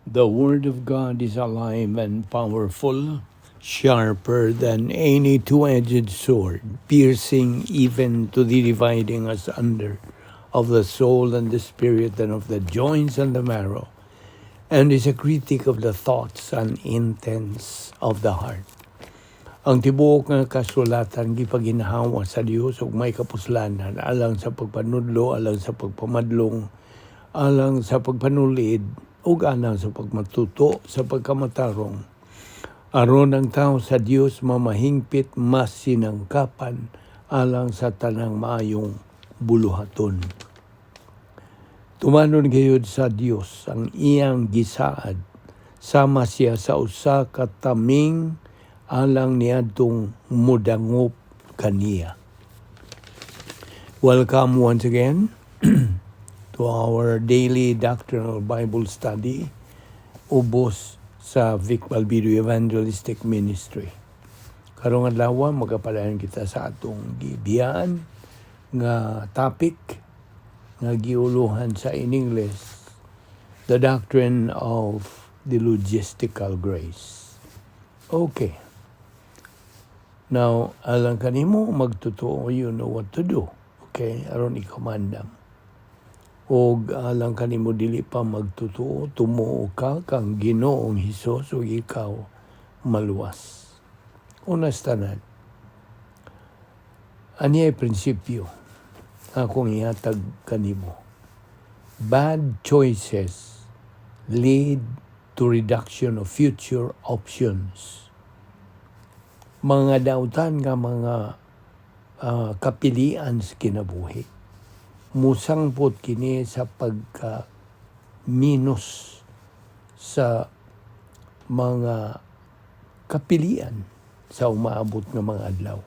The Word of God is alive and powerful, sharper than any two-edged sword, piercing even to the dividing asunder of the soul and the spirit and of the joints and the marrow, and is a critic of the thoughts and intents of the heart. Ang tibuok nga kasulatan gipaginhawa sa Dios ug may kapuslanan alang sa pagpanudlo, alang sa pagpamadlong, alang sa pagpanulid ug alang sa pagmatuto sa pagkamatarong. Aron ang tao sa Dios mamahingpit mas sinangkapan alang sa tanang maayong buluhaton. Tumanon gayud sa Dios ang iyang gisaad, sama siya sa usa ka taming alang niadtong mudangop kaniya. Welcome once again to our daily Doctrinal Bible study, ubos sa Vic Balbido Evangelistic Ministry. Karong adlaw magapadayon kita sa atong gibiyaan nga topic nga giuluhan sa in English, the Doctrine of the Logistical Grace. Okay. Now, alang kanimo magtutuo, you know what to do. Okay? Aron i-commandam. O alang kanimo dili pa magtutuo, tumuo ka kang Ginoong Hesus o ikaw maluwas. Unas tanan. Ani ay prinsipyo akong ihatag kanimo. Bad choices lead to reduction of future options. Mga dautan nga mga kapilian sa kinabuhi. Musangpot kini sa pagka-minus sa mga kapilian sa umaabot ng mga adlaw.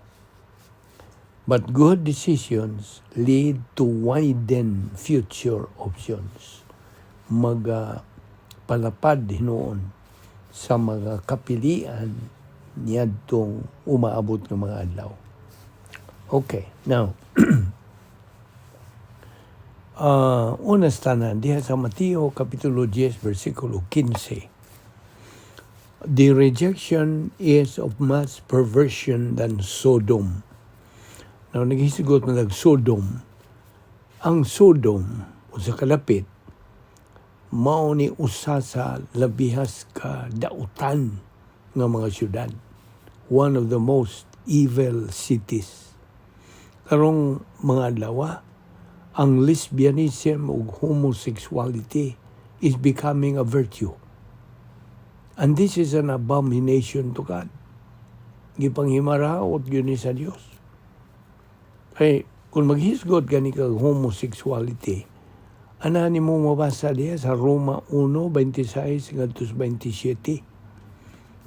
But good decisions lead to widen future options. Palapad hinoon sa mga kapilian niyadtong umaabot ng mga adlaw. Okay, now, unas tanan, diha sa Mateo Kapitulo 10, versikulo 15. The rejection is of much perversion than Sodom. Now, naghisigot na Sodom. Ang Sodom, o sa kalapit, mao ni usa sa labihas ka dautan nga mga syudad. One of the most evil cities. Karong mga adlaw, ang lesbianism ug homosexuality is becoming a virtue. And this is an abomination to God. Gipanghimaraot yun ni sa Dios. Kay kung maghisgot gani ka homosexuality, anani mo mabasa diya sa Roma 1:26 ngadto 27.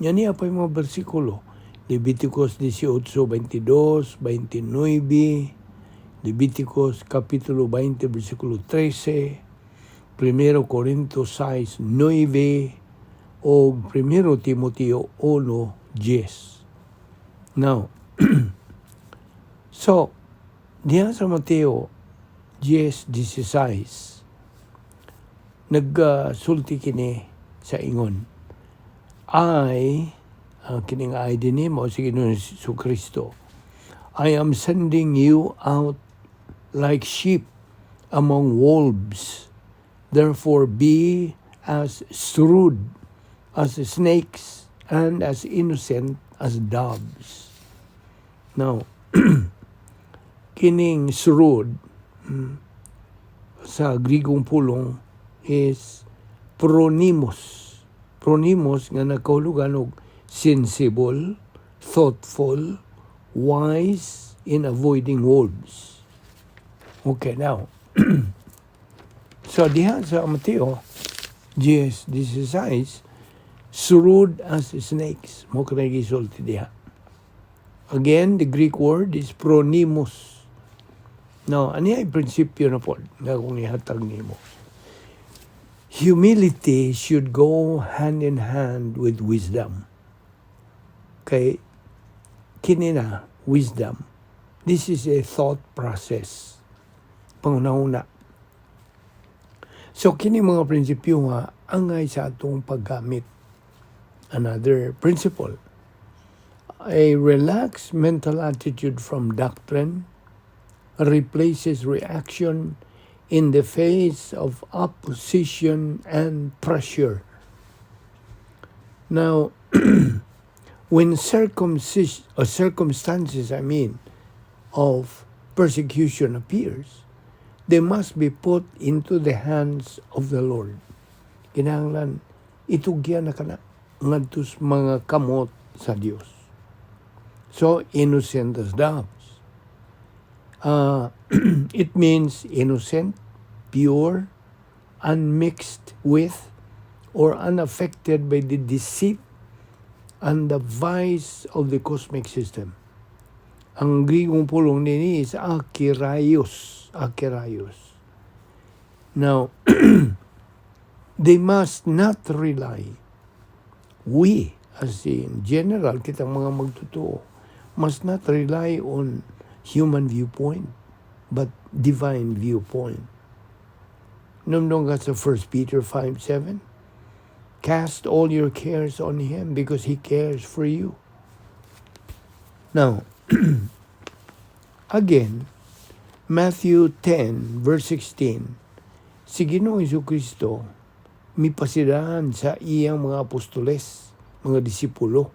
Yan niya pa yung mga bersikulo. Leviticus 18:22, 29, Leviticus Kapitulo 20, versikulo 13, 1 Corintios 6, 9, o 1 Timoteo 1:10. Now, so, diyan sa Mateo 10:16, nagsulti kini sa ingon, kining ay din mo, sige nun sa Kristo, I am sending you out like sheep among wolves. Therefore be as shrewd as snakes and as innocent as doves. Now, kining shrewd sa Grigong pulong is pronimos. Pronimos nga nagkahulugan og sensible, thoughtful, wise in avoiding wolves. Okay, now. So, diha sa Mateo 10:16, shrewd as snakes. Mo ka nagisulti diha. Again, the Greek word is pronimos. Now, ano yung prinsipyo na po na kung ihatag nimo? Humility should go hand in hand with wisdom. Kay kinina, wisdom. This is a thought process. Pangunahuna. So kini mga prinsipyo nga angay sa atong paggamit. Another principle, a relaxed mental attitude from doctrine replaces reaction in the face of opposition and pressure. Now, when circumstances, of persecution appears, they must be put into the hands of the Lord. Kinahanglan itugyan na kana ngadto sa mga kamot sa Dios. So innocent as doves. It means innocent, pure, unmixed with, or unaffected by the deceit and the vice of the cosmic system. Ang Grigong pulong nini is akiraios. Now, they must not rely. We, as in general, kitang mga magtotoo, must not rely on human viewpoint, but divine viewpoint. Numdong ka sa 1 Peter 5:7, cast all your cares on Him because He cares for you. Now, again, Matthew 10, verse 16, si Ginoong Jesucristo, mipasidahan sa iyang mga apostoles, mga disipulo,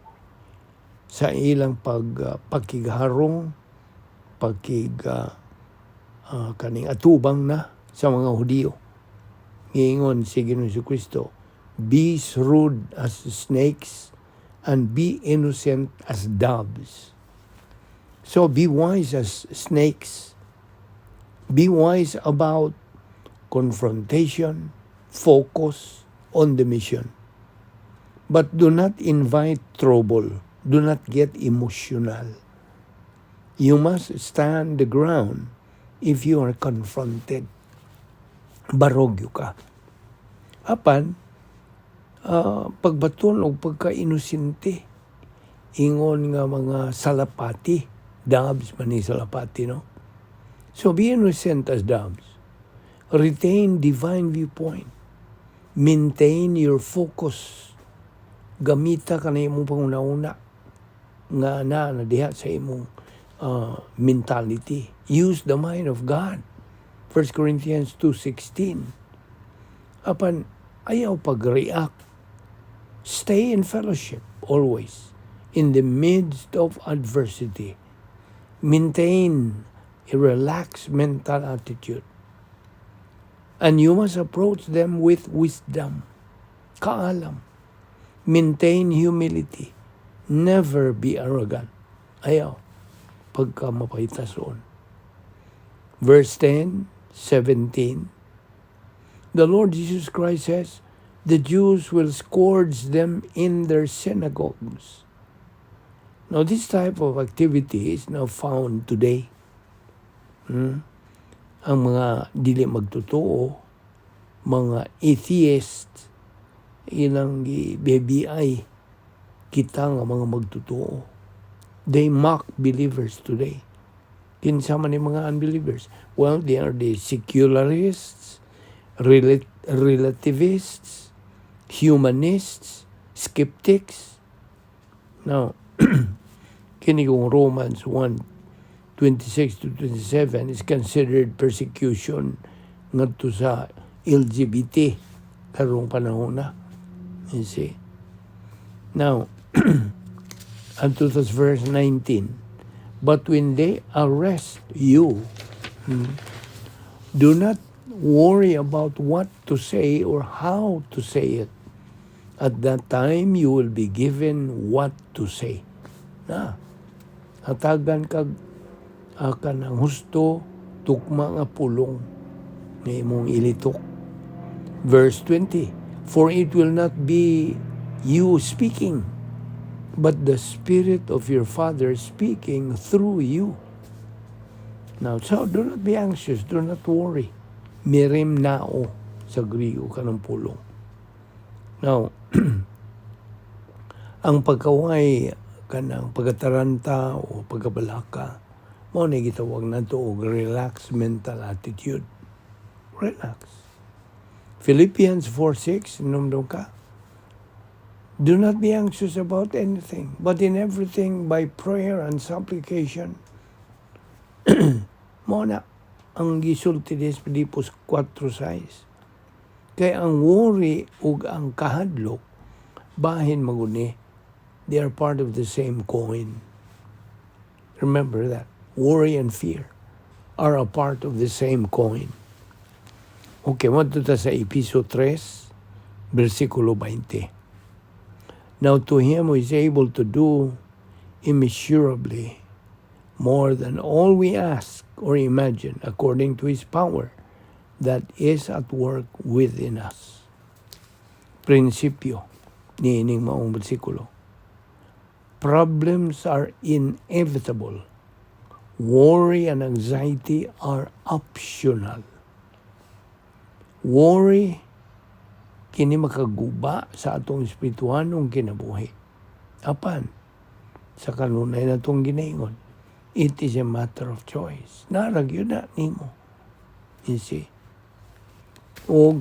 sa ilang pagkigaharong, kaning atubang na sa mga Hudiyo. Ngingon si Ginoong Jesucristo, be shrewd as snakes and be innocent as doves. So be wise as snakes. Be wise about confrontation, focus on the mission. But do not invite trouble. Do not get emotional. You must stand the ground if you are confronted. Barogyo ka. Apan, pagbaton o pagka-inosente, ingon nga mga salapati, doves man ni salapati, no? So be innocent as doves. Retain divine viewpoint. Maintain your focus. Gamita ka na imong pangunauna nga na diha sa imong mentality. Use the mind of God. 1 Corinthians 2:16. Apan, ayaw pag-react. Stay in fellowship always in the midst of adversity. Maintain a relaxed mental attitude. And you must approach them with wisdom, kaalam. Maintain humility. Never be arrogant. Ayaw, pagka mapahitason. Verse 10, 17, the Lord Jesus Christ says, the Jews will scourge them in their synagogues. Now, this type of activity is now found today. Ang mga dili magtotoo, mga atheists, ilang BBI, kita nga mga magtotoo. They mock believers today. Kinsa man yung mga unbelievers? Well, they are the secularists, relativists, humanists, skeptics. Now, kini kong Romans 1:26 to 27 is considered persecution ngadto sa LGBT karong panahon na. You see? Now, unto this verse 19, but when they arrest you, do not worry about what to say or how to say it. At that time, you will be given what to say. Hatagan kag kanang husto, tukma nga pulong nga imong ilitok. Verse 20, for it will not be you speaking, but the Spirit of your Father speaking through you. Now, so do not be anxious, do not worry. Mirim nao sa Griyo kanang pulong. Now, ang pagkaway kanang pagataranta o pagabalaka, mao na gitawag nato og relaxed mental attitude. Relax. Philippians 4:6, numdong ka. Do not be anxious about anything, but in everything by prayer and supplication. Muna, ang gisulti des Pilipos 4:6. Kaya ang worry ug ang kahadlok, bahin maguni, they are part of the same coin. Remember that. Worry and fear are a part of the same coin. Okay, madto ta sa Episo 3, versikulo 20. Now to him who is able to do immeasurably more than all we ask or imagine, according to his power that is at work within us. Prinsipyo ni ining maong bersikulo. Problems are inevitable. Worry and anxiety are optional. Worry, kini makaguba sa atong espirituanong kinabuhi. Apan, sa kanunay na itong ginaingon, it is a matter of choice. Narag yun na nimo. You see? O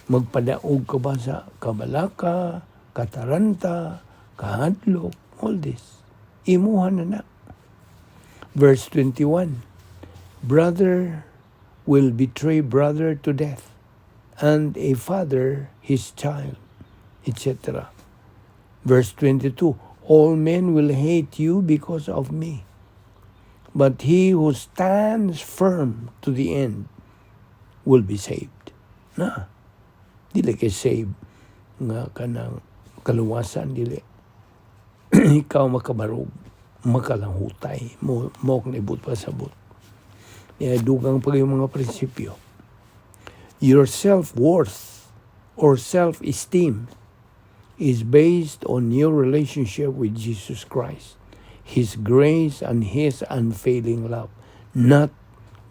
magpadaog ka ba sa kabalaka, kataranta, kahadlok, all this. Imuhan na na. Verse 21, brother will betray brother to death, and a father his child, etc. Verse 22, all men will hate you because of me, but he who stands firm to the end will be saved. Na, dili kay save nga kanang kaluwasan, dili. Ikaw makabarog, makalangutay, mo nibut pa sabot. Dugang pag yung mga prinsipyo. Your self-worth or self-esteem is based on your relationship with Jesus Christ, His grace and His unfailing love, not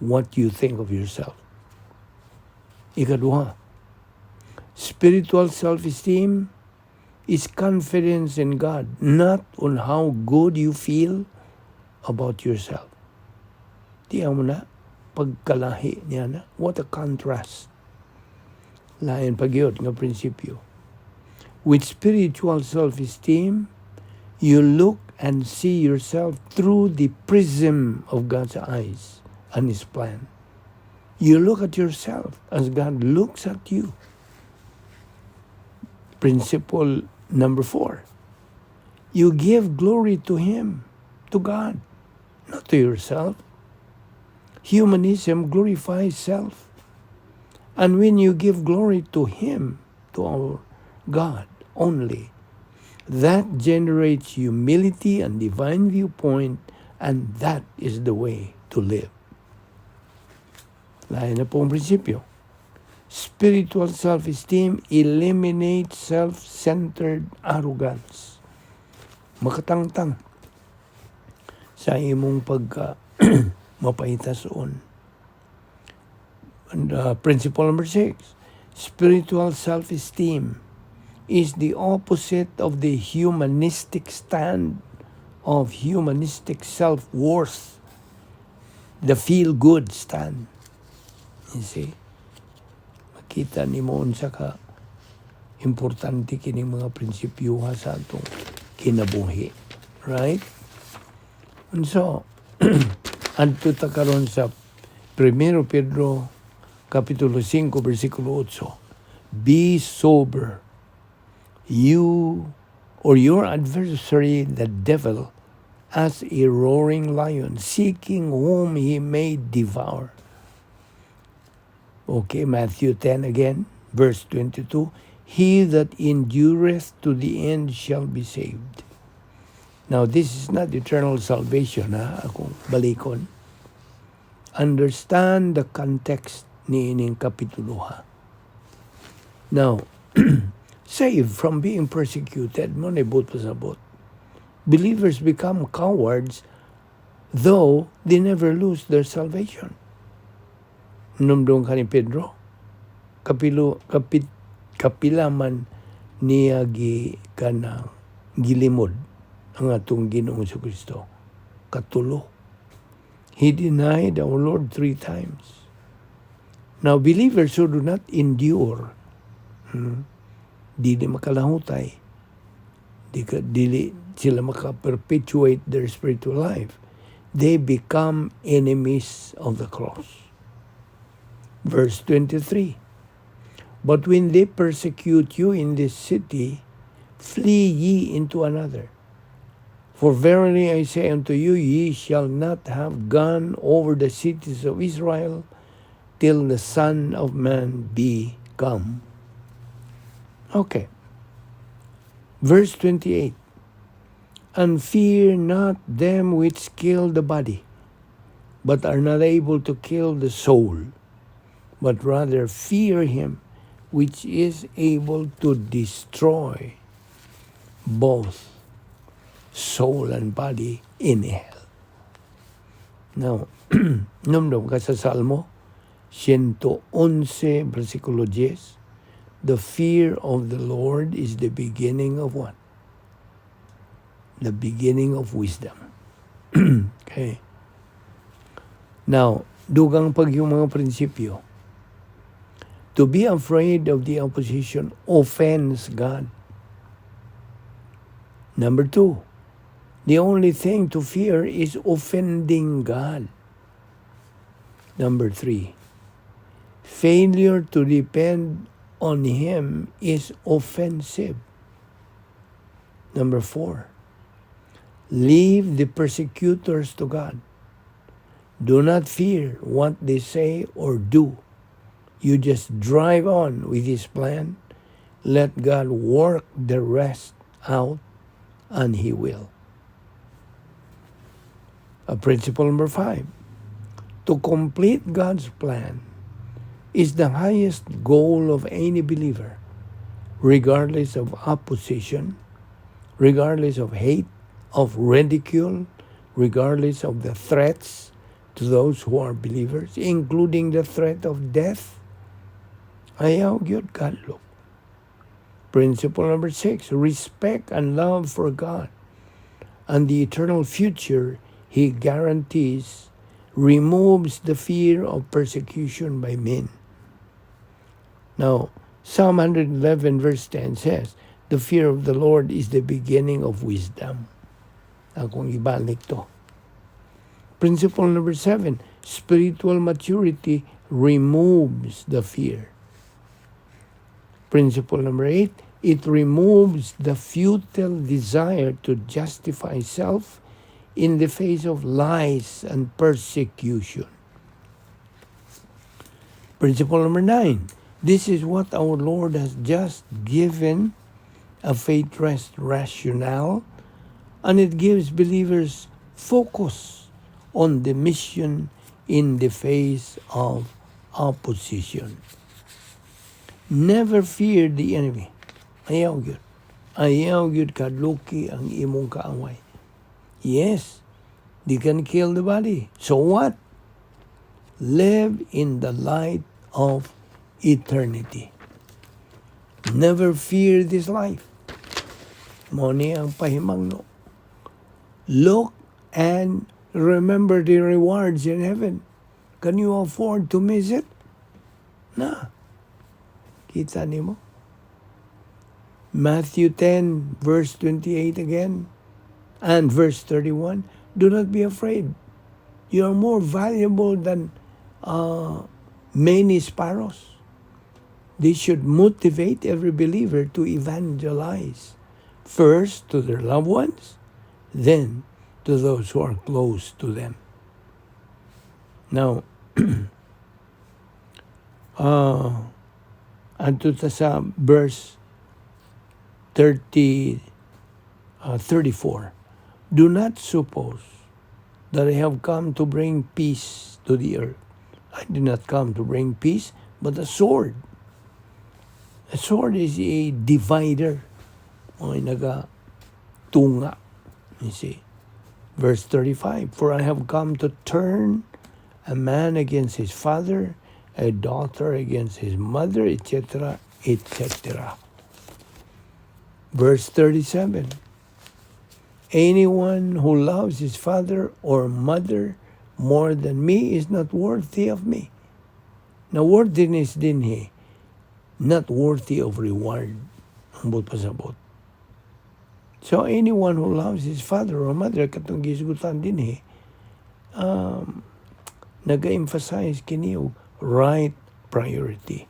what you think of yourself. Ikaduha, spiritual self-esteem is confidence in God, not on how good you feel about yourself. Tiyan mo na, pagkalahi niya na, what a contrast. Lain pagyod nga prinsipyo. With spiritual self-esteem, you look and see yourself through the prism of God's eyes and His plan. You look at yourself as God looks at you. Principle number 4. You give glory to Him, to God, not to yourself. Humanism glorifies self. And when you give glory to Him, to our God only, that generates humility and divine viewpoint, and that is the way to live. Lain na pong prinsipyo. Spiritual self-esteem eliminates self-centered arrogance. Makatangtang sa imong pagka mapahitason. And principle number 6, spiritual self-esteem is the opposite of the humanistic stand of humanistic self-worth, the feel-good stand. You see? Makita ni mo sa ka importante kining mga prinsipyo sa atong kinabuhi. Right? And so, adto ta karon sa 1 Pedro Kapitulo 5, versikulo 8. Be sober. You or your adversary, the devil, as a roaring lion, seeking whom he may devour. Okay, Matthew 10 again, verse 22. He that endureth to the end shall be saved. Now, this is not eternal salvation, akong balikon. Understand the context ni ining kapitulo, ha. Now, saved from being persecuted, mo nibut pasabot. Believers become cowards, though they never lose their salvation. Numdong ka ni Pedro, kapilaman niya kanang gilimod ang atong Ginoong Kristo. Katulo. He denied our Lord 3 times. Now, believers who do not endure Dili makalahutay. Dili sila maka-perpetuate their spiritual life. They become enemies of the cross. Verse 23, but when they persecute you in this city, flee ye into another. For verily I say unto you, ye shall not have gone over the cities of Israel till the Son of Man be come. Okay. Verse 28, and fear not them which kill the body, but are not able to kill the soul, but rather fear him which is able to destroy both soul and body in hell. Now, numdum ka sa Salmo 111, versikulo 10, the fear of the Lord is the beginning of what? The beginning of wisdom. Okay. Now, dugang pag yung mga prinsipyo. To be afraid of the opposition offends God. Number 2, the only thing to fear is offending God. Number 3, failure to depend on Him is offensive. Number 4, leave the persecutors to God. Do not fear what they say or do. You just drive on with His plan. Let God work the rest out, and He will. Principle number 5. To complete God's plan is the highest goal of any believer, regardless of opposition, regardless of hate, of ridicule, regardless of the threats to those who are believers, including the threat of death. Ayaw gyud kadlok. Principle number 6, respect and love for God and the eternal future He guarantees removes the fear of persecution by men. Now, Psalm 111 verse 10 says, the fear of the Lord is the beginning of wisdom. Akong ibalik to. Principle number 7, spiritual maturity removes the fear. Principle number 8, it removes the futile desire to justify self in the face of lies and persecution. Principle number 9, this is what our Lord has just given, a faith rest rationale, and it gives believers focus on the mission in the face of opposition. Never fear the enemy. Ayaw yun. Ayaw yun kadluki ang imong kaaway. Yes, they can kill the body. So what? Live in the light of eternity. Never fear this life. Moni ang pahimangno. Look and remember the rewards in heaven. Can you afford to miss it? Nah. Kita nimo? Matthew 10, verse 28 again, and verse 31, do not be afraid. You are more valuable than many sparrows. This should motivate every believer to evangelize, first to their loved ones, then to those who are close to them. Now, adto ta sa verse 34. Do not suppose that I have come to bring peace to the earth. I did not come to bring peace, but a sword. A sword is a divider. Mga naga-tunga. You see. Verse 35, for I have come to turn a man against his father, a daughter against his mother, etc., etc. Verse 37, anyone who loves his father or mother more than me is not worthy of me. Na worthiness din not worthy of reward. Ambot pasabot. So anyone who loves his father or mother, katong gisgutan din nag-emphasize kini og right priority.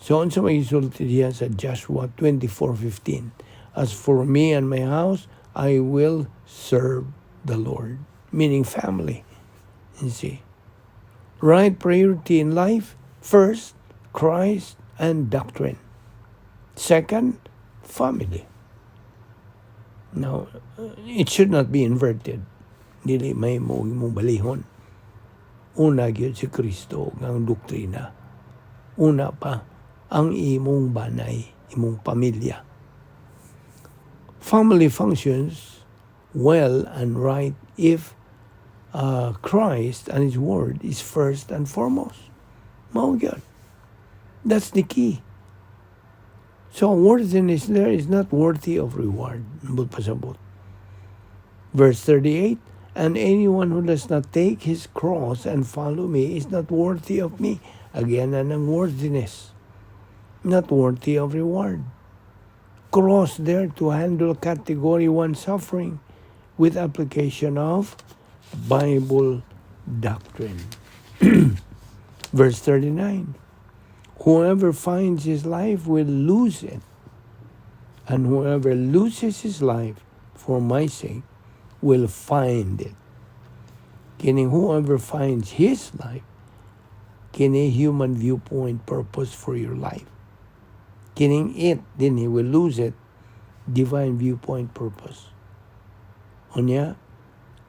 So unsa may isulti diya sa Joshua 24:15, as for me and my house, I will serve the Lord. Meaning family. You see. Right priority in life, first, Christ and doctrine. Second, family. Now, it should not be inverted. Dili may mo balihon. Una gyud si Kristo ang doktrina. Una pa ang imong banay, imong pamilya. Family functions well and right if Christ and His Word is first and foremost. Mao gyud. That's the key. So worthiness there is not worthy of reward. Pasabot. Verse 38, and anyone who does not take his cross and follow me is not worthy of me. Again, anang worthiness. Not worthy of reward. Cross there to handle category 1 suffering with application of Bible doctrine. Verse 39, whoever finds his life will lose it, and whoever loses his life for my sake will find it. Kini whoever finds his life, kini human viewpoint purpose for your life. Kining it, then he will lose it, divine viewpoint purpose. Unya,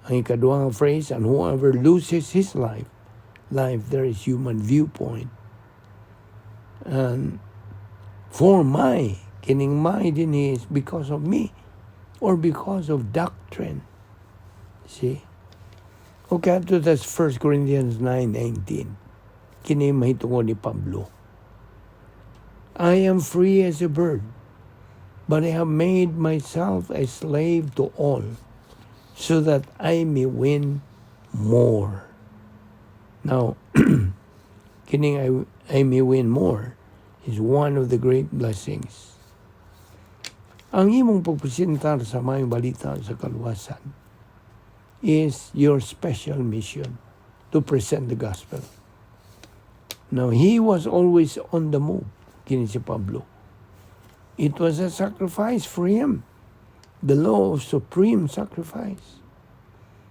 ang ikaduhang phrase, and whoever loses his life there is human viewpoint. And for my, kining my din is because of me or because of doctrine. See? Okay, that's 1 Corinthians 9:19. Kini mahitungod ni Pablo. I am free as a bird, but I have made myself a slave to all, so that I may win more. Now, kining I may win more is one of the great blessings. Ang imong pagpresentar sa mayong balita sa kaluwasan is your special mission to present the gospel. Now, he was always on the move, kini si Pablo. It was a sacrifice for him, the law of supreme sacrifice.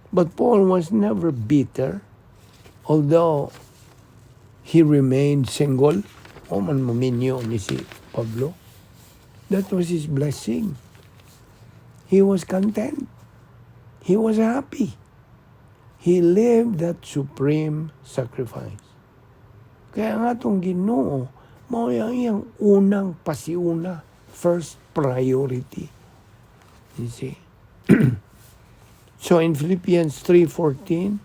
But Paul was never bitter, although he remained single. O man maminyo ni si Pablo. That was his blessing. He was content. He was happy. He lived that supreme sacrifice. Kaya nga itong Ginoo, mao yang unang pasiuna, first priority. You see? So in Philippians 3:14,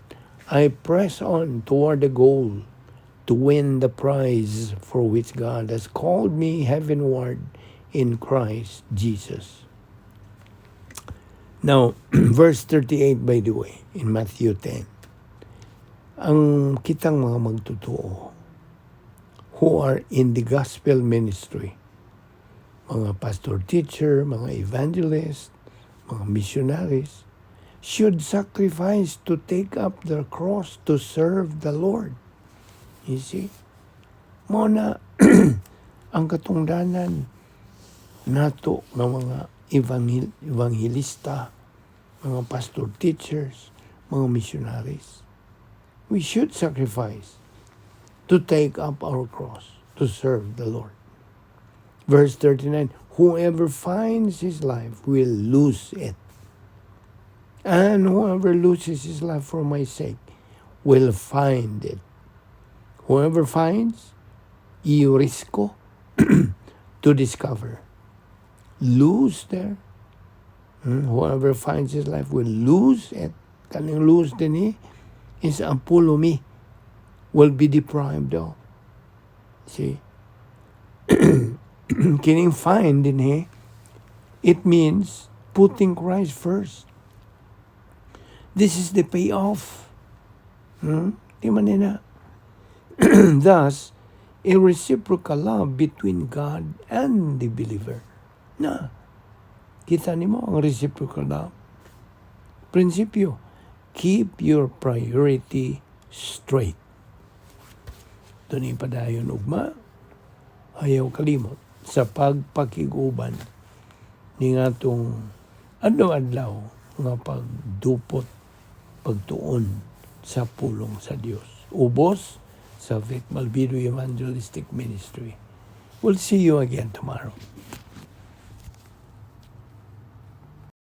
I press on toward the goal to win the prize for which God has called me heavenward in Christ Jesus. Now, verse 38 by the way, in Matthew 10. Ang kitang mga magtotoo who are in the gospel ministry, mga pastor teacher, mga evangelist, mga missionaries, should sacrifice to take up their cross to serve the Lord. You see? Muna, ang katungdanan nato ng mga evangelista, mga pastor teachers, mga missionaries. We should sacrifice to take up our cross to serve the Lord. Verse 39, whoever finds his life will lose it. And whoever loses his life for my sake will find it. Whoever finds, iurisko to discover. Lose there. Whoever finds his life will lose it. Kaning lose din is ampulumi will be deprived of. See? Kining find din it means putting Christ first. This is the payoff. Di man nila. Thus, a reciprocal love between God and the believer. Na, kita nimo ang reciprocal love. Prinsipyo, keep your priority straight. Doon padayon ugma, ayaw kalimot sa pagpakiguban ni ngatong adlaw-adlaw nga pagdupot, pagtuon sa pulong sa Dios. Ubos sa Balbido Evangelistic Ministry. We'll see you again tomorrow.